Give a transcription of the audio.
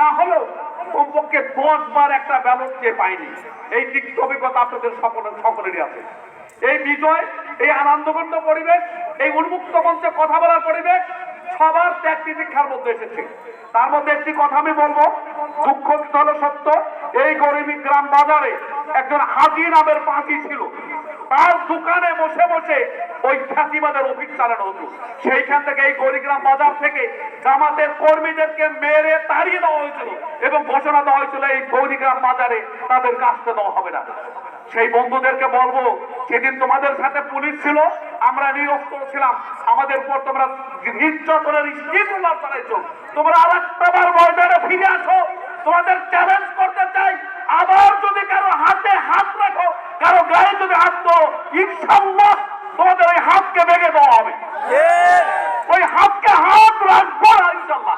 না হলেও কমপক্ষে 10 বার একটা ব্যালট চেয়ে পাইনি। এই তিক্ত অভিজ্ঞতা আপনাদের সকলেরই আছে। এই বিজয়, এই আনন্দঘন পরিবেশ, এই উন্মুক্ত মঞ্চে কথা বলার পরিবেশ সবার ত্যাগ তিতিক্ষার মধ্যে এসেছে। তার মধ্যে একটি কথা আমি বলবো, দুঃখিত হলো সত্য, এই গরিবী গ্রাম বাজারে একজন হাজি নামের পাঁচি ছিল। তার দোকানে বসে বসে ওই ফাঁসিবাদের অফিস চালানো হতো। সেইখান থেকে এই গরিগ্রাম বাজার থেকে জামাতের কর্মীদেরকে মেরে তাড়িয়ে দেওয়া হয়েছিল এবং ঘোষণা দেওয়া হয়েছিল এই গরিগ্রাম বাজারে তাদের কাজটা দেওয়া হবে না। সেই বন্ধুদেরকে বলবো, সেদিন তোমাদের সাথে পুলিশ ছিল, আমরা নিরস্ত্র ছিলাম, আমাদের উপর তোমরা নির্যাতনের স্টিমুলার চালাইছো। তোমরা আরেকটাবার ময়দানে ফিরে আসো, তোমাদের চ্যালেঞ্জ করতে চাই। আবার যদি কারো হাতে হাত রাখো, কারো গায়ে যদি হাত দাও, ইনশাআল্লাহ তোমাদের ওই হাতকে ভেঙে দেওয়া হবে। ওই হাতকে হাত রাখবো না ইনশাআল্লাহ।